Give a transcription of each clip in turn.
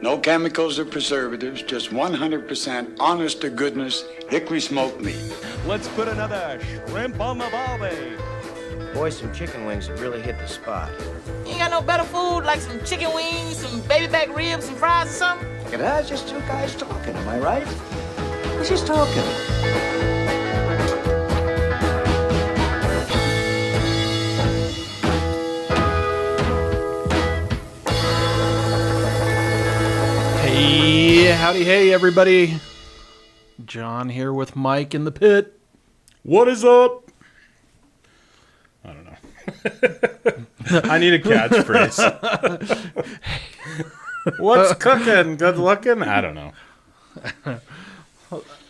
No chemicals or preservatives, just 100% honest to goodness hickory smoked meat. Let's put another shrimp on the barbie. Boy, some chicken wings have really hit the spot. You ain't got no better food like some chicken wings, some baby back ribs, some fries or something? Look at that, just two guys talking, am I right? We're just talking. Hey, howdy, hey, everybody. John here with Mike in the pit. What is up? I don't know. I need a catchphrase. What's cooking? Good looking? I don't know.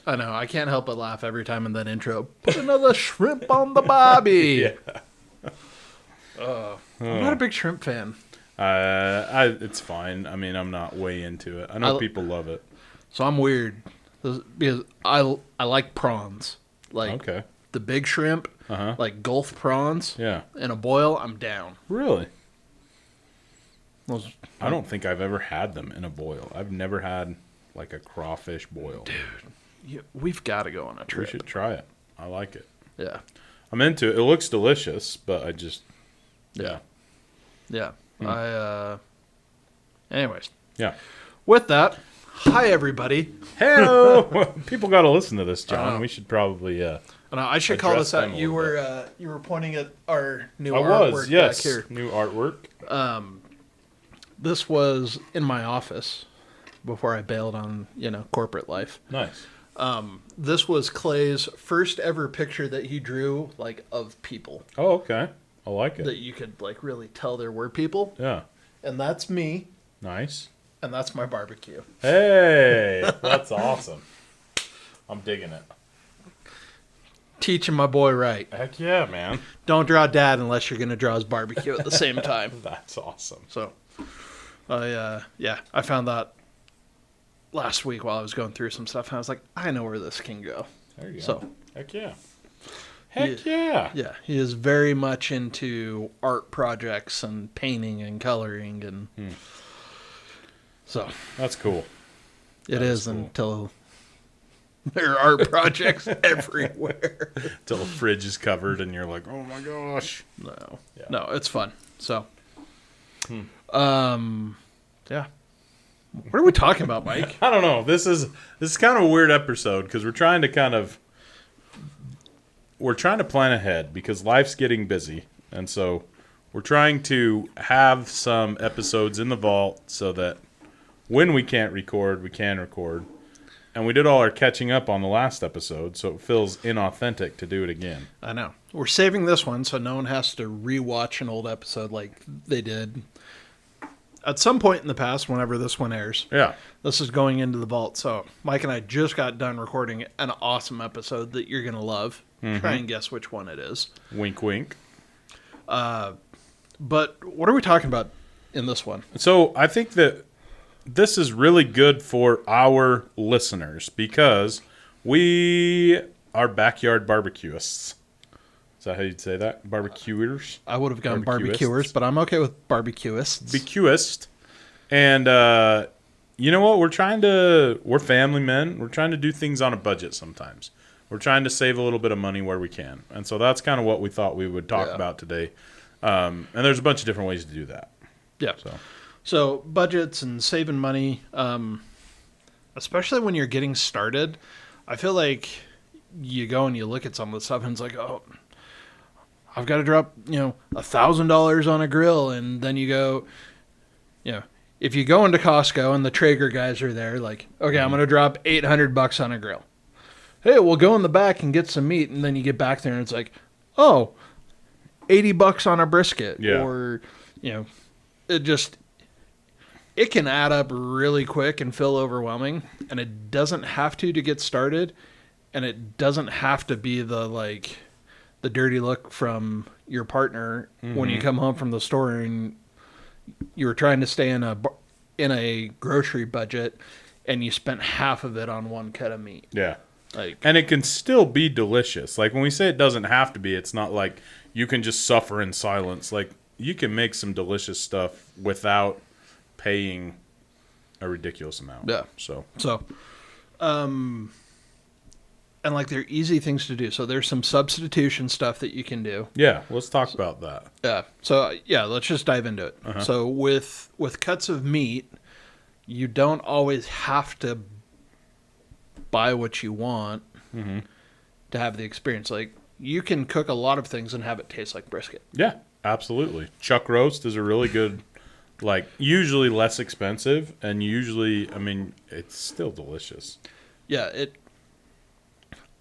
I know, I can't help but laugh every time in that intro. Put another shrimp on the barbie. Yeah. I'm not a big shrimp fan. It's fine. I mean, I'm not way into it. I know people love it. So I'm weird because I like prawns. Like Okay. the big shrimp, like Gulf prawns. Yeah. In a boil, I'm down. Really? Those, I don't think I've ever had them in a boil. I've never had like a crawfish boil. Dude, we've got to go on a We trip. should try it. I like it. Yeah. I'm into it. It looks delicious, but I just Yeah. Anyways. Yeah. With that, hi everybody. Hello. People got to listen to this, John. We should probably I should call address this out. them a You little were pointing at our new I artwork was, yes. back here. New artwork. This was in my office before I bailed on, corporate life. Nice. This was Clay's first ever picture that he drew, like, of people. Oh, okay. I like it. That you could, like, really tell there were people. Yeah. And that's me, Nice. and that's my barbecue. Hey, that's awesome. I'm digging it. Teaching my boy right. Heck yeah, man. Don't draw dad unless you're going to draw his barbecue at the same time. That's awesome. So, I found that last week while I was going through some stuff, and I was like, I know where this can go. There you go. So, heck yeah. Heck yeah. Yeah, he is very much into art projects and painting and coloring, and so That's cool. it That is is cool. until there are art projects everywhere. Till the fridge is covered and you're like, oh my gosh. No, it's fun. So, yeah. What are we talking about, Mike? I don't know. This is kind of a weird episode because we're trying to plan ahead because life's getting busy. And so we're trying to have some episodes in the vault so that when we can't record, we can record. And we did all our catching up on the last episode, so it feels inauthentic to do it again. I know. We're saving this one so no one has to rewatch an old episode like they did at some point in the past whenever this one airs. Yeah. This is going into the vault. So Mike and I just got done recording an awesome episode that you're going to love. Try and guess which one it is. Wink, wink. But what are we talking about in this one? So I think that this is really good for our listeners because we are backyard barbecuists. Is that how you'd say that? Barbecuers? I would have gone Barbecuists. barbecuers, but I'm okay with barbecuists. Barbecuist. And you know what? We're family men. We're trying to do things on a budget sometimes. We're trying to save a little bit of money where we can. And so that's kind of what we thought we would talk about today. And there's a bunch of different ways to do that. Yeah. So budgets and saving money, especially when you're getting started, I feel like you go and you look at some of the stuff and it's like, oh, I've got to drop, $1,000 on a grill. And then you go, if you go into Costco and the Traeger guys are there, like, okay, I'm going to drop $800 on a grill. Hey, we'll go in the back and get some meat. And then you get back there and it's like, oh, $80 on a brisket. Yeah. Or, it can add up really quick and feel overwhelming. And it doesn't have to get started. And it doesn't have to be the dirty look from your partner when you come home from the store and you were trying to stay in a grocery budget and you spent half of it on one cut of meat. Yeah. And it can still be delicious. Like when we say it doesn't have to be, it's not like you can just suffer in silence. Like you can make some delicious stuff without paying a ridiculous amount. Yeah. So And like they're easy things to do. So there's some substitution stuff that you can do. yeah, let's talk about that. Yeah. So yeah, let's just dive into it. So with cuts of meat, you don't always have to buy what you want to have the experience. Like you can cook a lot of things and have it taste like brisket. Yeah, absolutely. Chuck roast is a really good, like usually less expensive, and usually, I mean, it's still delicious. Yeah,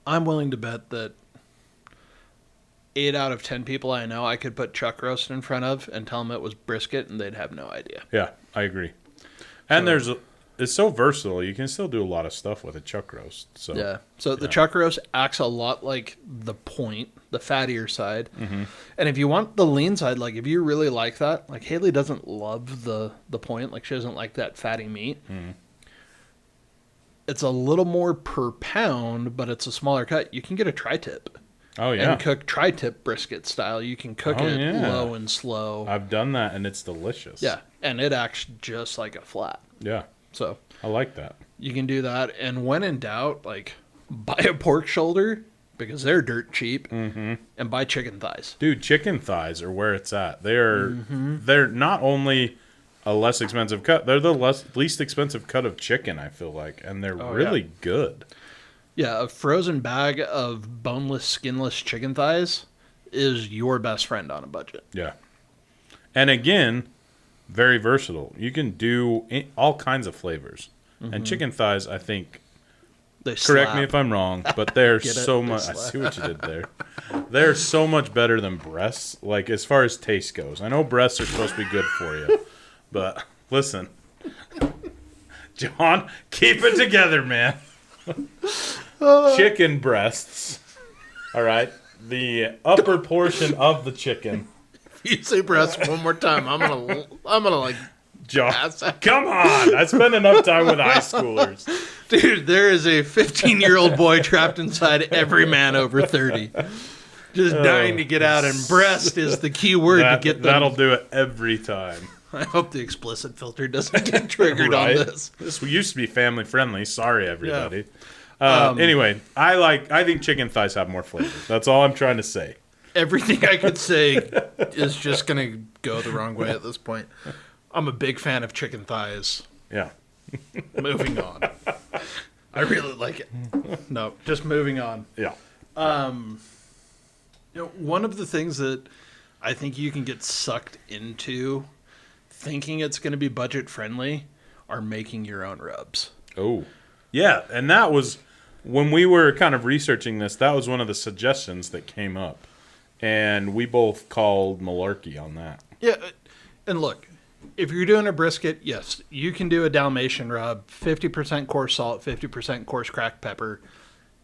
I'm willing to bet that 8 out of 10 people I know I could put chuck roast in front of and tell them it was brisket and they'd have no idea. Yeah, I agree. And it's so versatile. You can still do a lot of stuff with a chuck roast. So Yeah. So the chuck roast acts a lot like the point, the fattier side. And if you want the lean side, like if you really like that, like Haley doesn't love the point, like she doesn't like that fatty meat. It's a little more per pound, but it's a smaller cut. You can get a tri-tip. Oh yeah, And cook tri-tip brisket style. You can cook it low and slow. I've done that, and it's delicious. Yeah, and it acts just like a flat. Yeah, So I like that. you can do that. And when in doubt, like buy a pork shoulder because they're dirt cheap, and buy chicken thighs. Dude, chicken thighs are where it's at. They're not only a less expensive cut, they're the least expensive cut of chicken, I feel like, and they're really good. Yeah, a frozen bag of boneless, skinless chicken thighs is your best friend on a budget. Yeah. And again, very versatile. You can do all kinds of flavors. And chicken thighs, I think, They correct slap. me if I'm wrong, but they're Get it? so They much. I slap. see what you did there. They're so much better than breasts, like as far as taste goes. I know breasts are supposed to be good for you, but listen, John, keep it together, man. Chicken breasts, all right. The upper portion of the chicken. You say breast one more time, I'm gonna like, John, Pass out. come on! I spend enough time with high schoolers. dude, there is a 15-year-old boy trapped inside every man over 30, just dying to get out, and breast is the key word to get them. That'll do it every time. I hope the explicit filter doesn't get triggered Right? on this. This used to be family friendly. Sorry, everybody. Anyway, I think chicken thighs have more flavor. That's all I'm trying to say. Everything I could say is just gonna go the wrong way at this point. I'm a big fan of chicken thighs. Yeah. Moving on. I really like it. No, just moving on. Yeah. One of the things that I think you can get sucked into thinking it's going to be budget friendly are making your own rubs. Oh. Yeah, and that was when we were kind of researching this, that was one of the suggestions that came up. And we both called malarkey on that. Yeah, and look, if you're doing a brisket, yes, you can do a Dalmatian rub, 50% coarse salt, 50% coarse cracked pepper,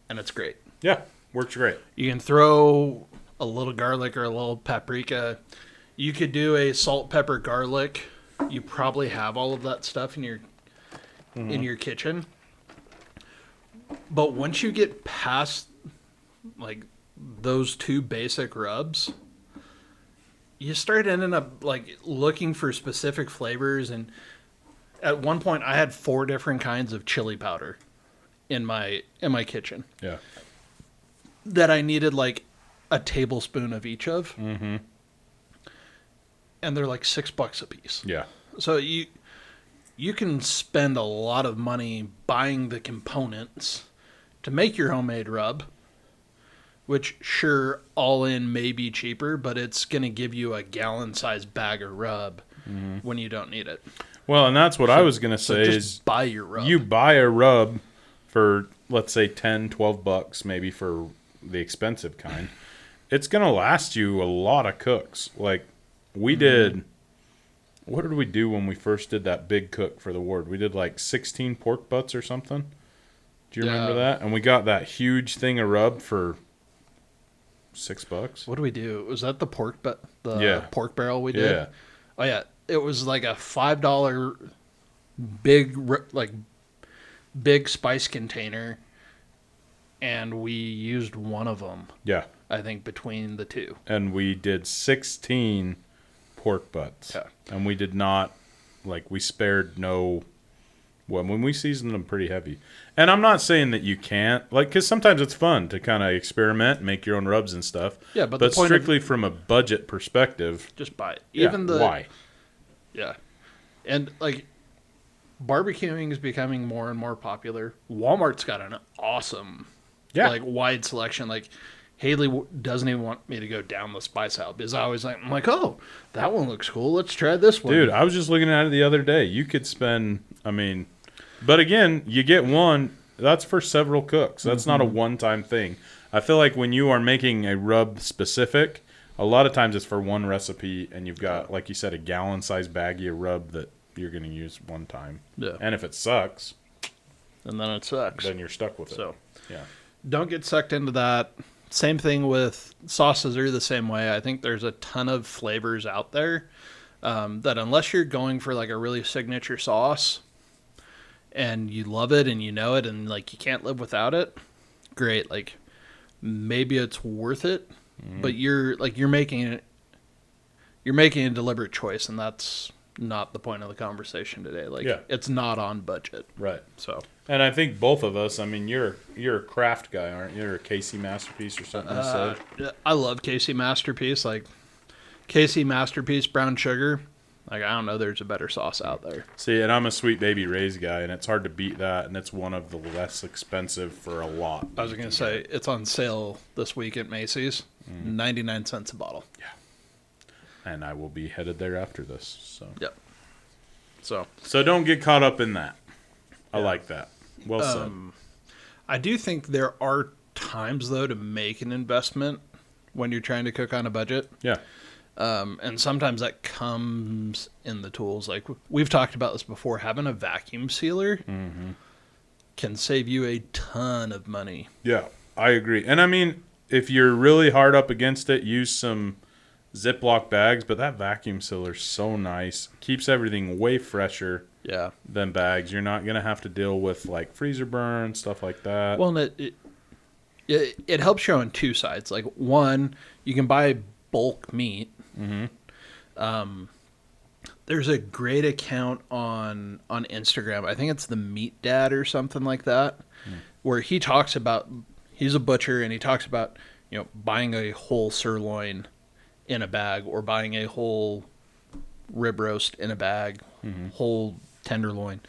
and it's great. Yeah, works great. You can throw a little garlic or a little paprika. You could do a salt, pepper, garlic. You probably have all of that stuff in your kitchen. But once you get past like those two basic rubs, you start ending up like looking for specific flavors. And at one point I had 4 different kinds of chili powder in my kitchen Yeah. that I needed like a tablespoon of each of. Mm-hmm. And they're like $6 a piece. Yeah. So you can spend a lot of money buying the components to make your homemade rub, which sure, all in may be cheaper, but it's going to give you a gallon-sized bag of rub when you don't need it. Well, and that's what I was going to say just is buy your rub. you buy a rub for, let's say, $10-12 maybe for the expensive kind. It's going to last you a lot of cooks. Like, we did... What did we do when we first did that big cook for the ward? We did like 16 pork butts or something. Do you remember that? And we got that huge thing of rub for $6. What do we do? Was that the pork Yeah. pork barrel we did? Yeah. Oh yeah, it was like a $5 big spice container, and we used one of them. Yeah. I think between the two. And we did 16 pork butts. Yeah. And we did not, like, we spared no Well, when we season them pretty heavy. And I'm not saying that you can't, like, because sometimes it's fun to kind of experiment, make your own rubs and stuff. Yeah, but the point strictly from a budget perspective, just buy it. yeah, why? Yeah. And, like, barbecuing is becoming more and more popular. Walmart's got an awesome, like, wide selection. Like, Haley doesn't even want me to go down the spice aisle because I'm like, oh, that one looks cool. Let's try this one. Dude, I was just looking at it the other day. You could spend, but again, you get one, that's for several cooks. That's not a one-time thing. I feel like when you are making a rub specific, a lot of times it's for one recipe, and you've got, like you said, a gallon-sized baggie of rub that you're going to use one time. Yeah. And if it sucks, and then it sucks. then you're stuck with it. So, yeah. don't get sucked into that. Same thing with sauces are the same way. I think there's a ton of flavors out there that unless you're going for like a really signature sauce and you love it and you know it and like you can't live without it, great. Like maybe it's worth it, but you're making a deliberate choice, and that's not the point of the conversation today. Like it's not on budget. Right. So. And I think both of us, you're a craft guy, aren't you? You're a Casey Masterpiece or something you said. I love Casey Masterpiece. Like, Casey Masterpiece brown sugar. Like, I don't know there's a better sauce out there. See, and I'm a Sweet Baby Ray's guy, and it's hard to beat that, and it's one of the less expensive for a lot. I was going to say, it's on sale this week at Macy's. 99 cents a bottle. Yeah. And I will be headed there after this. So. Yep. So don't get caught up in that. I like that. Well said. I do think there are times, though, to make an investment when you're trying to cook on a budget. Yeah. And sometimes that comes in the tools. Like, we've talked about this before. Having a vacuum sealer can save you a ton of money. Yeah, I agree. And, if you're really hard up against it, use some Ziploc bags. But that vacuum sealer's so nice. Keeps everything way fresher. Yeah. Than bags. You're not going to have to deal with like freezer burn, stuff like that. Well, and it helps you on two sides. Like, one, you can buy bulk meat. There's a great account on Instagram. I think it's the Meat Dad or something like that, where he talks about, he's a butcher, and he talks about, buying a whole sirloin in a bag or buying a whole rib roast in a bag, whole tenderloin,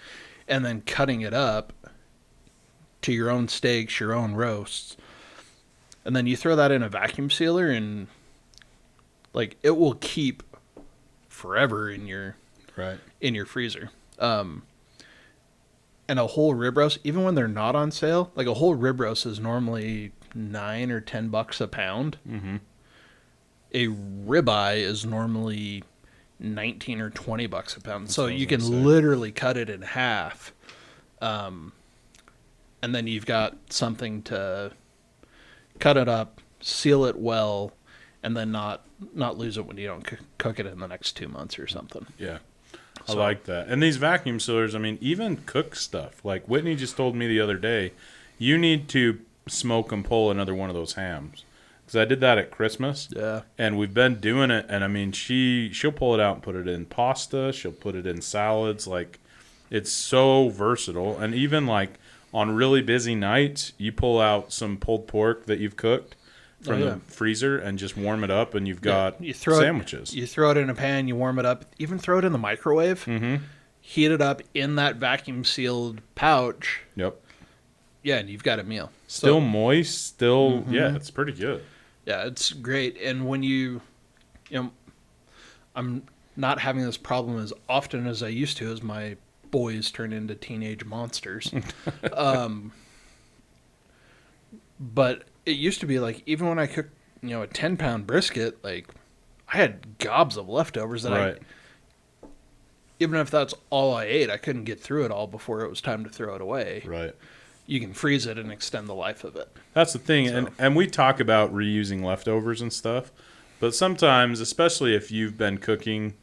and then cutting it up to your own steaks, your own roasts, and then you throw that in a vacuum sealer, and like it will keep forever in your freezer. And a whole rib roast, even when they're not on sale, like a whole rib roast is normally $9 or $10 a pound. A ribeye is normally 19 or 20 bucks a pound. So you can literally cut it in half. And then you've got something to cut it up, seal it well, and then not lose it when you don't cook it in the next 2 months or something. Yeah. I like that. And these vacuum sealers, even cook stuff. Like Whitney just told me the other day, you need to smoke and pull another one of those hams. Because I did that at Christmas. Yeah. And we've been doing it. And she'll pull it out and put it in pasta. She'll put it in salads. Like, it's so versatile. And even like on really busy nights, you pull out some pulled pork that you've cooked from the freezer and just warm it up, and you've got sandwiches. You throw it in a pan, you warm it up, even throw it in the microwave, heat it up in that vacuum sealed pouch. Yep. Yeah, and you've got a meal. Still moist, yeah, it's pretty good. Yeah, it's great. And when I'm not having this problem as often as I used to as my boys turn into teenage monsters. But it used to be like, even when I cooked, a 10-pound brisket, like I had gobs of leftovers that even if that's all I ate, I couldn't get through it all before it was time to throw it away. Right. You can freeze it and extend the life of it. That's the thing. And we talk about reusing leftovers and stuff, but sometimes, especially if you've been cooking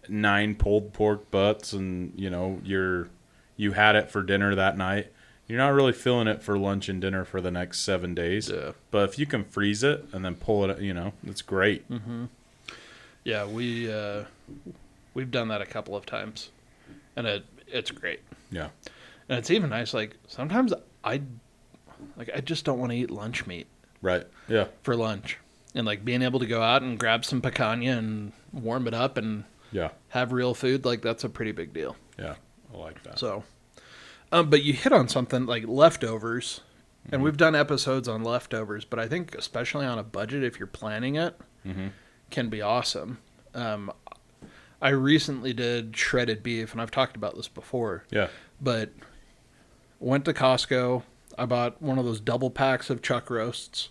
9 pulled pork butts and, you had it for dinner that night, you're not really feeling it for lunch and dinner for the next 7 days. Yeah. But if you can freeze it and then pull it, it's great. Mm-hmm. Yeah, we've done that a couple of times, and it's great. Yeah. And it's even nice. Like sometimes I just don't want to eat lunch meat Right. Yeah. for lunch, and like being able to go out and grab some picanha and warm it up and Yeah. have real food, like that's a pretty big deal. Yeah. I like that. So, but you hit on something like leftovers, and we've done episodes on leftovers, but I think especially on a budget, if you're planning it, can be awesome. I recently did shredded beef, and I've talked about this before. Yeah. But went to Costco. I bought one of those double packs of chuck roasts.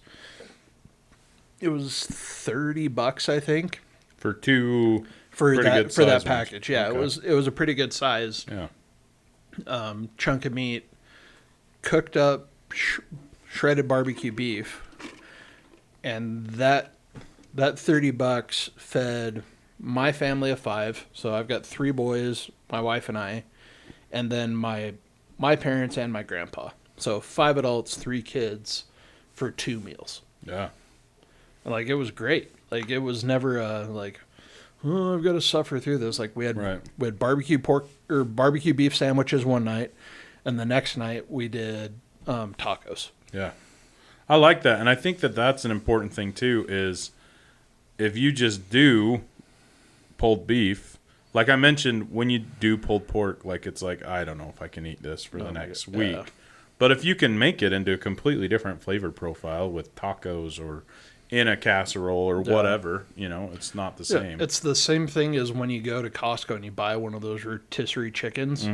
It was $30, I think, For two for pretty that good for that size ones. package. Yeah, Okay. it was a pretty good size Yeah. chunk of meat, cooked up shredded barbecue beef, and that $30 fed my family of 5. So I've got 3 boys, my wife and I, and then my parents and my grandpa. So 5 adults, 3 kids for 2 meals. Yeah. And like it was great. Like it was never like, oh, I've got to suffer through this. Like we had barbecue pork or barbecue beef sandwiches one night, and the next night we did tacos. Yeah. I like that. And I think that that's an important thing too, is if you just do pulled beef, like I mentioned, when you do pulled pork, like it's like, I don't know if I can eat this for the next week. But if you can make it into a completely different flavor profile with tacos or in a casserole or whatever, you know, it's not the same. It's the same thing as when you go to Costco and you buy one of those rotisserie chickens,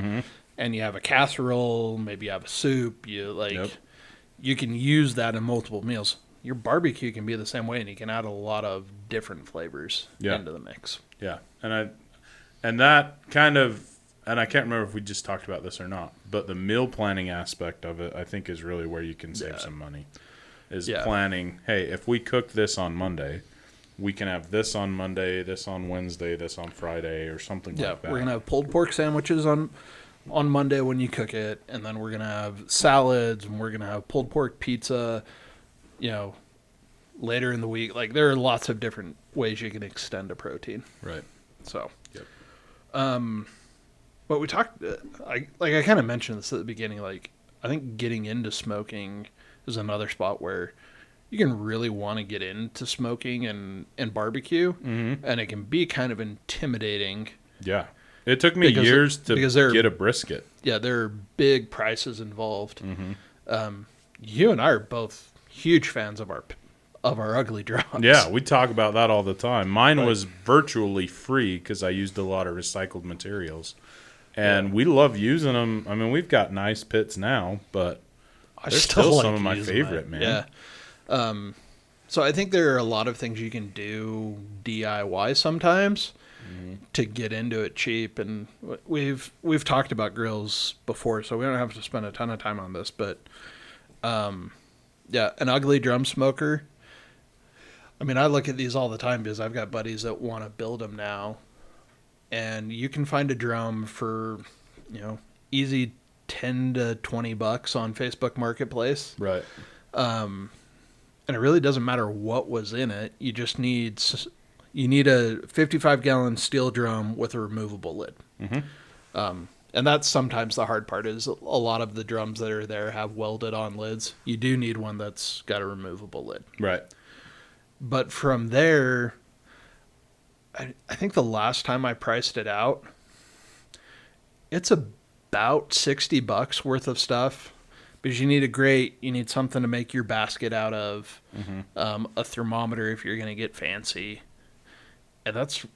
and you have a casserole, maybe you have a soup. You can use that in multiple meals. Your barbecue can be the same way, and you can add a lot of different flavors into the mix. Yeah, and that kind of, and I can't remember if we just talked about this or not, but the meal planning aspect of it, I think, is really where you can save some money. Is planning, hey, if we cook this on Monday, we can have this on Monday, this on Wednesday, this on Friday, or something like that. We're going to have pulled pork sandwiches on Monday when you cook it, and then we're going to have salads, and we're going to have pulled pork pizza, later in the week. Like, there are lots of different ways you can extend a protein. Right. So, yep. But we talked, I kind of mentioned this at the beginning, like, I think getting into smoking is another spot where you can really want to get into smoking and barbecue, and it can be kind of intimidating. Yeah. It took me years to get a brisket. Yeah, there are big prices involved. You and I are both huge fans of our ugly drums. Yeah, we talk about that all the time. Mine was virtually free because I used a lot of recycled materials. And we love using them. I mean, we've got nice pits now, but they're still some of my favorite, man. Yeah. So I think there are a lot of things you can do DIY sometimes to get into it cheap. And we've talked about grills before, so we don't have to spend a ton of time on this. But an ugly drum smoker. I mean, I look at these all the time because I've got buddies that want to build them now. And you can find a drum for, easy $10 to $20 on Facebook Marketplace. Right. And it really doesn't matter what was in it. You just need a 55-gallon steel drum with a removable lid. And that's sometimes the hard part is a lot of the drums that are there have welded on lids. You do need one that's got a removable lid. Right. But from there, I think the last time I priced it out, it's about $60 worth of stuff. Because you need a grate, you need something to make your basket out of, a thermometer if you're going to get fancy, and that's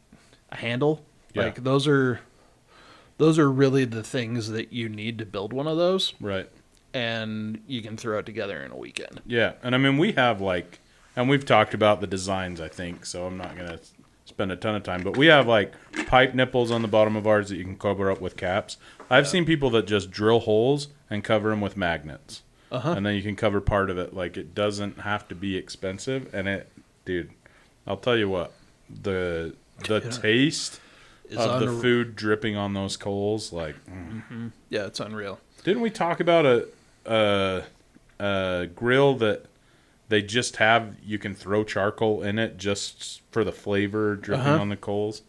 a handle. Yeah. Like those are really the things that you need to build one of those. Right. And you can throw it together in a weekend. Yeah, and I mean we have and we've talked about the designs, I think, so I'm not gonna spend a ton of time, but we have pipe nipples on the bottom of ours that you can cover up with caps. I've seen people that just drill holes and cover them with magnets, and then you can cover part of it. Like, it doesn't have to be expensive, and dude, I'll tell you what, the taste of the food dripping on those coals, yeah, it's unreal. Didn't we talk about a grill that they just have, you can throw charcoal in it just for the flavor dripping on the coals?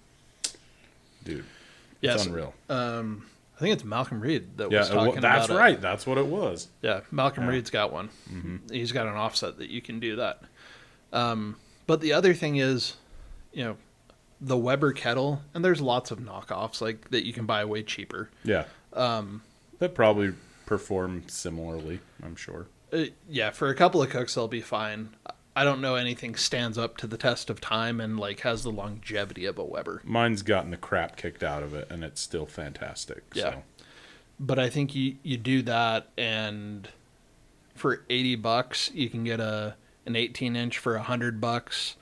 Dude, it's unreal. I think it's Malcolm Reed that Yeah, was talking that's about right. That's what it was. it. Yeah, Malcolm Reed's got one. Mm-hmm. He's got an offset that you can do that. But the other thing is, the Weber kettle, and there's lots of knockoffs like that you can buy way cheaper. Yeah. That probably perform similarly, I'm sure. Yeah, for a couple of cooks, they'll be fine. I don't know anything stands up to the test of time and like has the longevity of a Weber. Mine's gotten the crap kicked out of it, and it's still fantastic. Yeah. So. But I think you do that, and for $80, you can get an 18-inch for $100.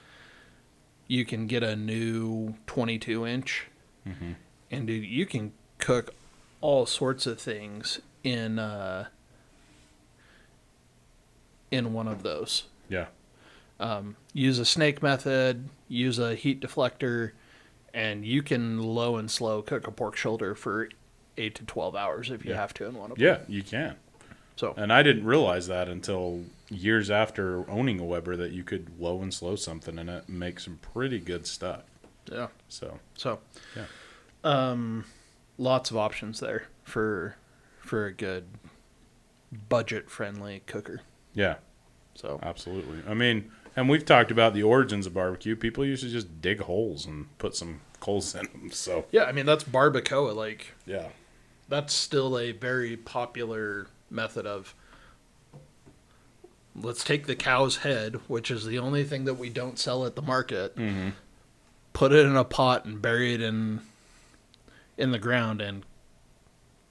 You can get a new 22-inch, and dude, you can cook all sorts of things in one of those. Yeah. Use a snake method, use a heat deflector, and you can low and slow cook a pork shoulder for 8 to 12 hours if you have to in one of them. Yeah, you can. So, and I didn't realize that until years after owning a Weber, that you could low and slow something and it makes some pretty good stuff. Yeah. So yeah. Lots of options there for a good budget-friendly cooker. Yeah. So absolutely. I mean, and we've talked about the origins of barbecue. People used to just dig holes and put some coals in them. So yeah, I mean that's barbacoa. Like yeah, that's still a very popular method of. Let's take the cow's head, which is the only thing that we don't sell at the market. Mm-hmm. Put it in a pot and bury it in the ground and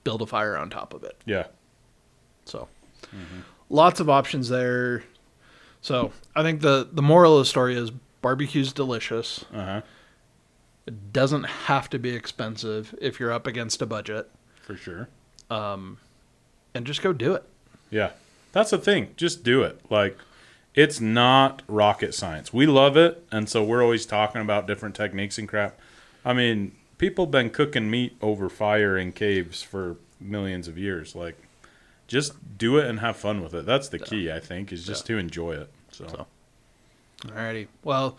build a fire on top of it. Yeah. So lots of options there. So I think the moral of the story is barbecue's delicious. It doesn't have to be expensive if you're up against a budget. For sure. And just go do it. Yeah. That's the thing. Just do it. Like, it's not rocket science. We love it, and so we're always talking about different techniques and crap. I mean, people have been cooking meat over fire in caves for millions of years. Like, just do it and have fun with it. That's the key, I think, is just to enjoy it. So. Alrighty. Well,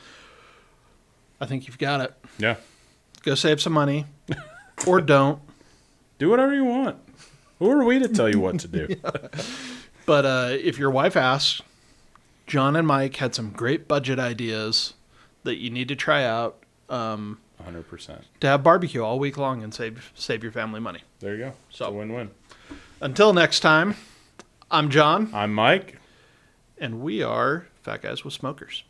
I think you've got it. Yeah. Go save some money. Or don't. Do whatever you want. Who are we to tell you what to do? But if your wife asks, John and Mike had some great budget ideas that you need to try out. 100%. To have barbecue all week long and save your family money. There you go. So, it's a win-win. Until next time, I'm John. I'm Mike. And we are Fat Guys with Smokers.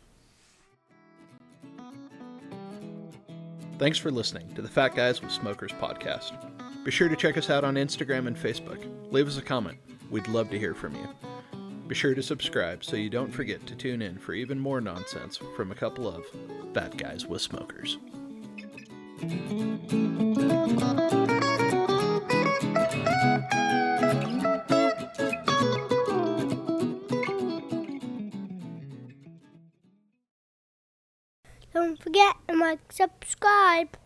Thanks for listening to the Fat Guys with Smokers podcast. Be sure to check us out on Instagram and Facebook. Leave us a comment. We'd love to hear from you. Be sure to subscribe so you don't forget to tune in for even more nonsense from a couple of Fat Guys with Smokers. Don't forget to like, subscribe.